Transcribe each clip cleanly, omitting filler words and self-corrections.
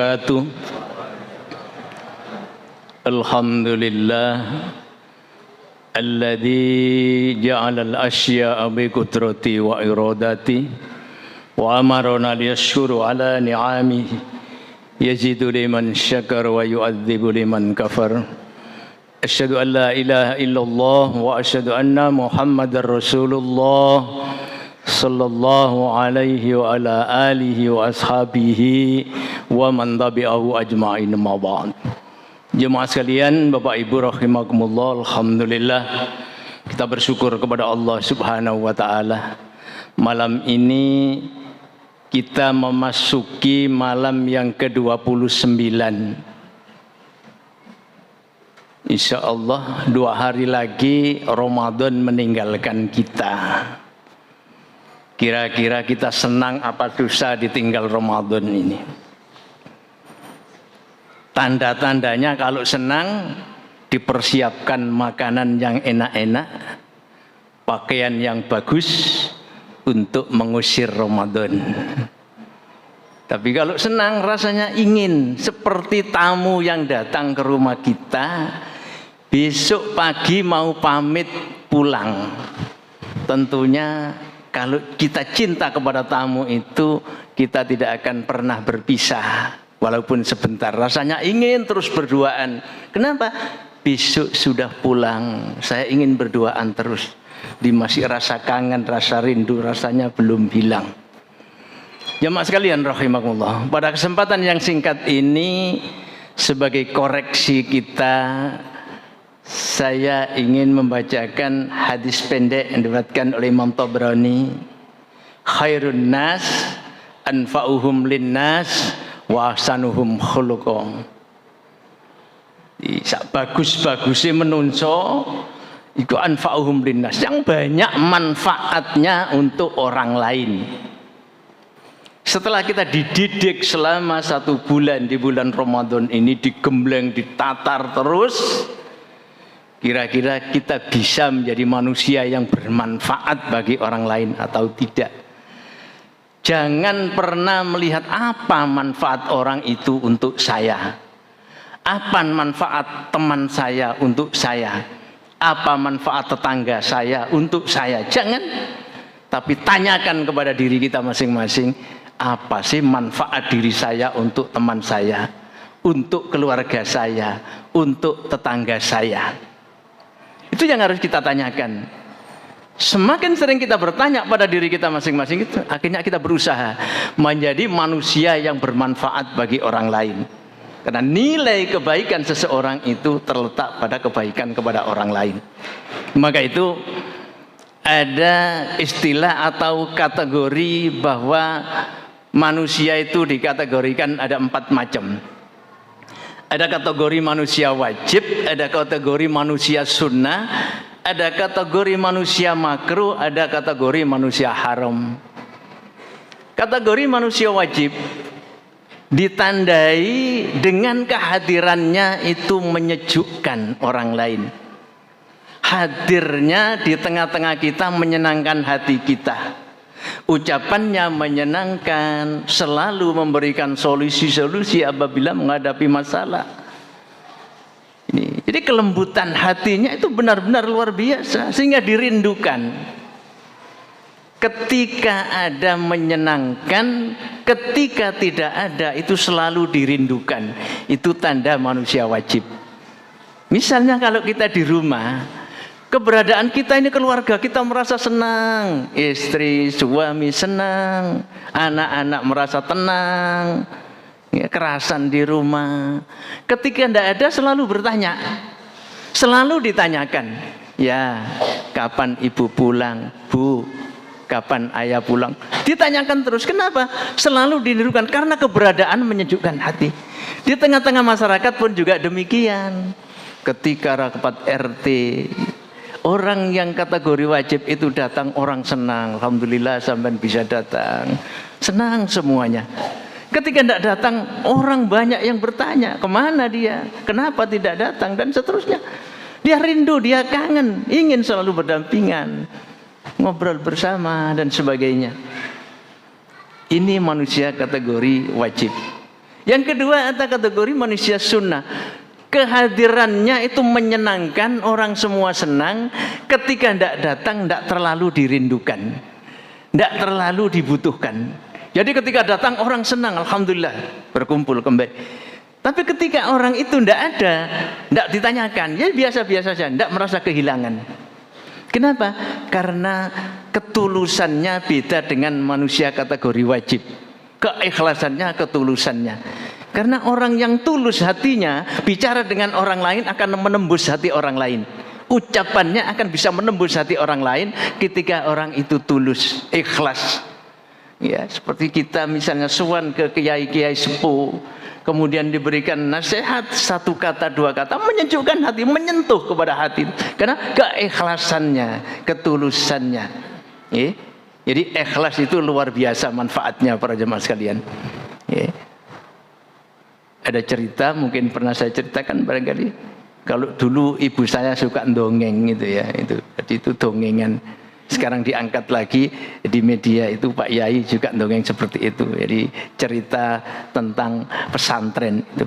wabarakatuh. Alhamdulillah alladzi ja'ala al-asya'a bi qudrati wa iradati wa amarana liyashkuru ala ni'amihi yazidu liman syakara wa yu'adzibu liman kafar. Asyhadu an la ilaha illallah wa asyhadu anna Muhammadar Rasulullah sallallahu alaihi wa ala alihi wa ashabihi wa man tabi'ahu ajma'in ma ba'd. Jemaah sekalian, Bapak Ibu rahimakumullah, alhamdulillah kita bersyukur kepada Allah Subhanahu wa taala. Malam ini kita memasuki malam yang ke-29. Insya Allah 2 hari lagi Ramadan meninggalkan kita. Kira-kira kita senang apa susah ditinggal Ramadan ini? Tanda-tandanya kalau senang dipersiapkan makanan yang enak-enak, pakaian yang bagus untuk mengusir Ramadan. Tapi kalau senang rasanya ingin seperti tamu yang datang ke rumah kita, besok pagi mau pamit pulang. Tentunya kalau kita cinta kepada tamu itu, kita tidak akan pernah berpisah. Walaupun sebentar, rasanya ingin terus berduaan. Kenapa? Besok sudah pulang, saya ingin berduaan terus. Masih rasa kangen, rasa rindu, rasanya belum hilang. Jemaah sekalian rahimakumullah, pada kesempatan yang singkat ini, sebagai koreksi kita, saya ingin membacakan hadis pendek yang diriwayatkan oleh Imam Tabrani. Khairun nas anfa'uhum linnas wa ahsanuhum khuluqan. Bagus-bagusnya menunso itu anfa'uhum linnas, yang banyak manfaatnya untuk orang lain. Setelah kita dididik selama 1 bulan di bulan Ramadan ini, digembleng, ditatar terus, kira-kira kita bisa menjadi manusia yang bermanfaat bagi orang lain atau tidak. Jangan pernah melihat apa manfaat orang itu untuk saya, apa manfaat teman saya untuk saya, apa manfaat tetangga saya untuk saya. Jangan, tapi tanyakan kepada diri kita masing-masing, apa sih manfaat diri saya untuk teman saya, untuk keluarga saya, untuk tetangga saya. Itu yang harus kita tanyakan. Semakin sering kita bertanya pada diri kita masing-masing, itu akhirnya kita berusaha menjadi manusia yang bermanfaat bagi orang lain. Karena nilai kebaikan seseorang itu terletak pada kebaikan kepada orang lain. Maka itu ada istilah atau kategori bahwa manusia itu dikategorikan ada 4 macam. Ada kategori manusia wajib, ada kategori manusia sunnah, ada kategori manusia makruh, ada kategori manusia haram. Kategori manusia wajib ditandai dengan kehadirannya itu menyejukkan orang lain. Hadirnya di tengah-tengah kita menyenangkan hati kita. Ucapannya menyenangkan, selalu memberikan solusi-solusi apabila menghadapi masalah. Jadi kelembutan hatinya itu benar-benar luar biasa, sehingga dirindukan. Ketika ada menyenangkan, ketika tidak ada itu selalu dirindukan. Itu tanda manusia wajib. Misalnya kalau kita di rumah, keberadaan kita ini keluarga, kita merasa senang, istri, suami senang, anak-anak merasa tenang, ya, kerasan di rumah. Ketika tidak ada selalu bertanya, selalu ditanyakan, ya kapan ibu pulang, bu, kapan ayah pulang, ditanyakan terus. Kenapa? Selalu dirindukan, karena keberadaan menyejukkan hati. Di tengah-tengah masyarakat pun juga demikian. Ketika rapat RT, orang yang kategori wajib itu datang, orang senang. Alhamdulillah sampai bisa datang. Senang semuanya. Ketika tidak datang, orang banyak yang bertanya, kemana dia? Kenapa tidak datang? Dan seterusnya. Dia rindu, dia kangen, ingin selalu berdampingan, ngobrol bersama dan sebagainya. Ini manusia kategori wajib. Yang kedua ada kategori manusia sunnah. Kehadirannya itu menyenangkan, orang semua senang. Ketika tidak datang, tidak terlalu dirindukan, tidak terlalu dibutuhkan. Jadi ketika datang orang senang, alhamdulillah berkumpul kembali. Tapi ketika orang itu tidak ada, tidak ditanyakan, ya biasa-biasa saja, tidak merasa kehilangan. Kenapa? Karena ketulusannya beda dengan manusia kategori wajib. Keikhlasannya, ketulusannya. Karena orang yang tulus hatinya, bicara dengan orang lain akan menembus hati orang lain. Ucapannya akan bisa menembus hati orang lain ketika orang itu tulus, ikhlas. Ya, seperti kita misalnya sowan ke kiai-kiai sepuh, kemudian diberikan nasihat satu kata dua kata, menyejukkan hati, menyentuh kepada hati. Karena keikhlasannya, ketulusannya. Ya. Jadi ikhlas itu luar biasa manfaatnya para jemaah sekalian. Ya. Ada cerita, mungkin pernah saya ceritakan barangkali. Kalau dulu ibu saya suka dongeng gitu ya, jadi itu dongengan. Sekarang diangkat lagi di media itu Pak Yai juga dongeng seperti itu. Jadi cerita tentang pesantren itu.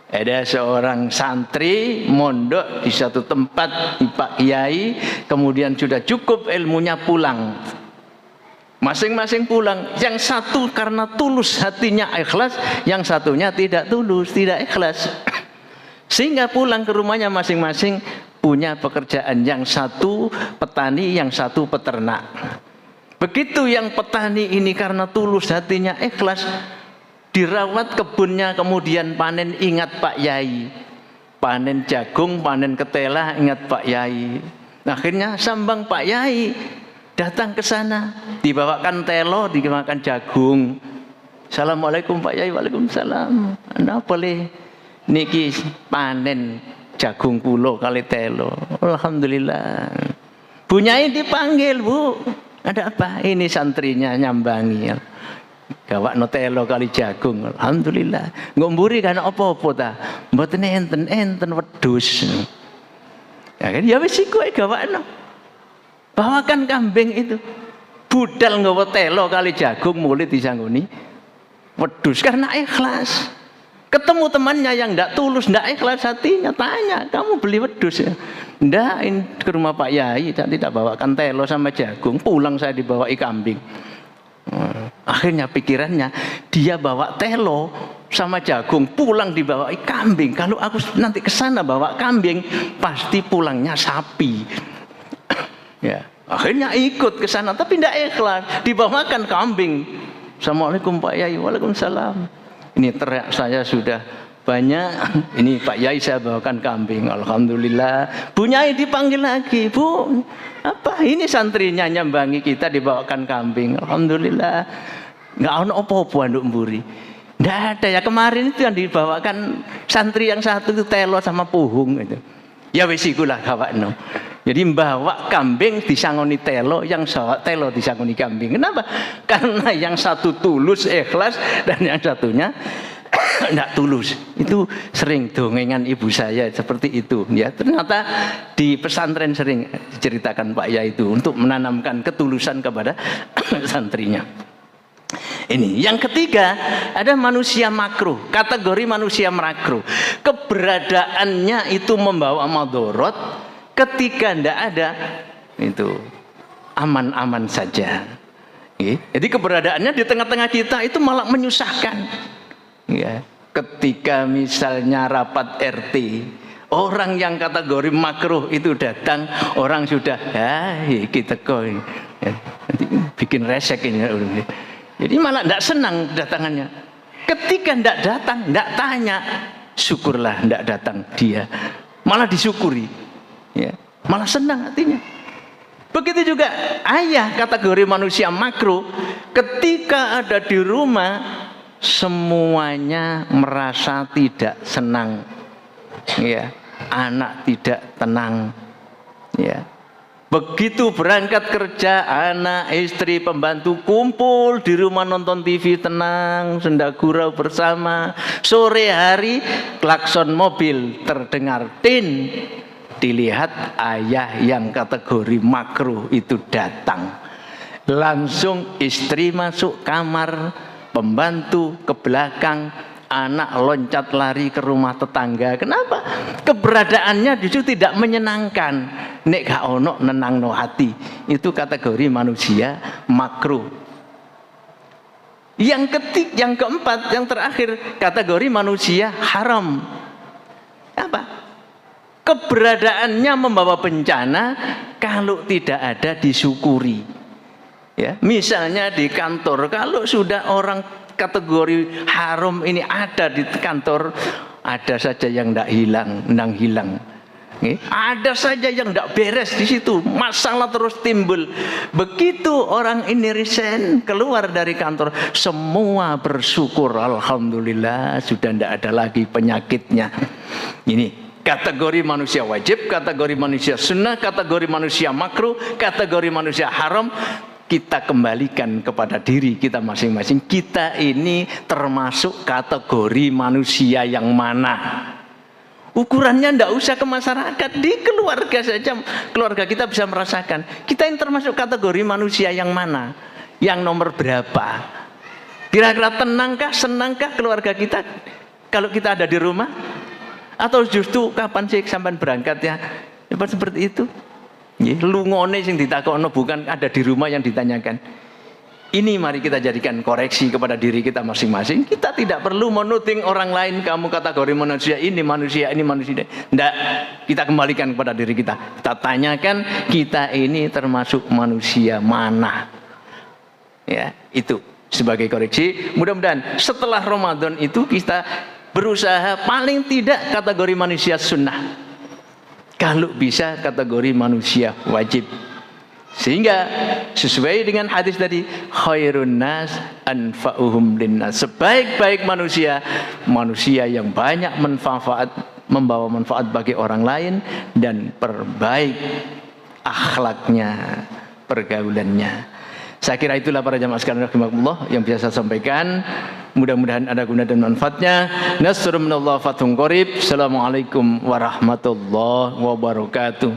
Ada seorang santri mondok di satu tempat di Pak Yai, kemudian sudah cukup ilmunya pulang. Masing-masing pulang. Yang satu karena tulus hatinya ikhlas, yang satunya tidak tulus, tidak ikhlas. Sehingga pulang ke rumahnya masing-masing punya pekerjaan. Yang satu petani, yang satu peternak. Begitu yang petani ini karena tulus hatinya ikhlas, dirawat kebunnya, kemudian panen, ingat Pak Yai. Panen jagung, panen ketela, ingat Pak Yai. Akhirnya sambang Pak Yai datang ke sana, dibawakan telo, dibawakan jagung. Assalamualaikum Pak Yai. Waalaikumsalam. Anda boleh niki panen jagung kulo kali telo. Alhamdulillah. Bu Nyai dipanggil, Bu. Ada apa? Ini santrinya nyambangi. Gawakno telo kali jagung. Alhamdulillah. Nggo mburi kan apa-apa ta? Mboten enten wedhus. Ya kan ya wis iku gawakno. Bawakan kambing itu. Budal nggawa telo kali jagung mulai disangguni wedhus karena ikhlas. Ketemu temannya yang tidak tulus, tidak ikhlas hatinya, tanya, kamu beli wedhus ya? Tidak, ke rumah Pak Yai, saya tidak bawakan telo sama jagung, pulang saya dibawai kambing. Akhirnya pikirannya, dia bawa telo sama jagung, pulang dibawai kambing. Kalau aku nanti ke sana bawa kambing, pasti pulangnya sapi. Ya, akhirnya ikut ke sana tapi tidak ikhlas, dibawakan kambing. Assalamualaikum Pak Yai. Waalaikumsalam. Ini teriak saya sudah banyak. Ini Pak Yai saya bawakan kambing. Alhamdulillah. Bu Nyai dipanggil lagi. Bu, apa ini santrinya nyambangi kita dibawakan kambing. Alhamdulillah. Enggak ono apa-apa nduk mburi. Enggak ada ya, kemarin itu yang dibawakan santri yang satu itu telo sama puhung itu. Ya wis ikulah gawakno. Jadi membawa kambing disangoni telo, yang bawa telo disangoni kambing. Kenapa? Karena yang satu tulus ikhlas dan yang satunya tidak tulus. Itu sering dongengan ibu saya seperti itu. Ya, ternyata di pesantren sering diceritakan Pak Yai itu untuk menanamkan ketulusan kepada santrinya. Ini yang ketiga, ada manusia makruh, kategori manusia makruh. Keberadaannya itu membawa madorot. Ketika tidak ada, itu aman-aman saja. Jadi keberadaannya di tengah-tengah kita itu malah menyusahkan. Ya. Ketika misalnya rapat RT, orang yang kategori makruh itu datang, orang sudah, kita kok bikin resek ini. Jadi malah tidak senang datangannya. Ketika tidak datang, tidak tanya, syukurlah tidak datang dia, malah disyukuri. Ya, malah senang hatinya. Begitu juga ayah kategori manusia makruh, ketika ada di rumah semuanya merasa tidak senang. Ya, anak tidak tenang. Ya. Begitu berangkat kerja, anak, istri, pembantu kumpul di rumah nonton TV tenang, senda gurau bersama. Sore hari klakson mobil terdengar tin. Dilihat ayah yang kategori makruh itu datang. Langsung istri masuk kamar, pembantu ke belakang, anak loncat lari ke rumah tetangga. Kenapa? Keberadaannya justru tidak menyenangkan. Nek gak ono nenangno hati. Itu kategori manusia makruh. Yang keempat, yang terakhir, kategori manusia haram. Apa? Keberadaannya membawa bencana kalau tidak ada disyukuri. Ya, misalnya di kantor, kalau sudah orang kategori haram ini ada di kantor, ada saja yang tidak hilang. Ada saja yang tidak beres di situ, masalah terus timbul. Begitu orang ini resign, keluar dari kantor, semua bersyukur, alhamdulillah sudah tidak ada lagi penyakitnya. Ini kategori manusia wajib, kategori manusia sunnah, kategori manusia makruh, kategori manusia haram. Kita kembalikan kepada diri kita masing-masing. Kita ini termasuk kategori manusia yang mana? Ukurannya tidak usah ke masyarakat, di keluarga saja. Keluarga kita bisa merasakan. Kita ini termasuk kategori manusia yang mana? Yang nomor berapa? Kira-kira tenangkah, senangkah keluarga kita kalau kita ada di rumah? Atau justru kapan sih sampai berangkat ya? Seperti itu. Lungone sing ditakokno bukan ada di rumah yang ditanyakan. Ini mari kita jadikan koreksi kepada diri kita masing-masing. Kita tidak perlu menuding orang lain, kamu kategori manusia ini, manusia ini, manusia ini. Tidak, kita kembalikan kepada diri kita. Kita tanyakan, kita ini termasuk manusia mana? Ya, itu sebagai koreksi. Mudah-mudahan setelah Ramadan itu kita berusaha paling tidak kategori manusia sunnah. Kalau bisa kategori manusia wajib. Sehingga sesuai dengan hadis tadi, khairun nas anfa'uhum linnas. Sebaik-baik manusia, manusia yang banyak membawa manfaat bagi orang lain dan perbaik akhlaknya, pergaulannya. Saya kira itulah para jamaah sekalian rahimakumullah yang bisa saya sampaikan. Mudah-mudahan ada guna dan manfaatnya. Nasrun minallah fathun qarib. Assalamualaikum warahmatullahi wabarakatuh.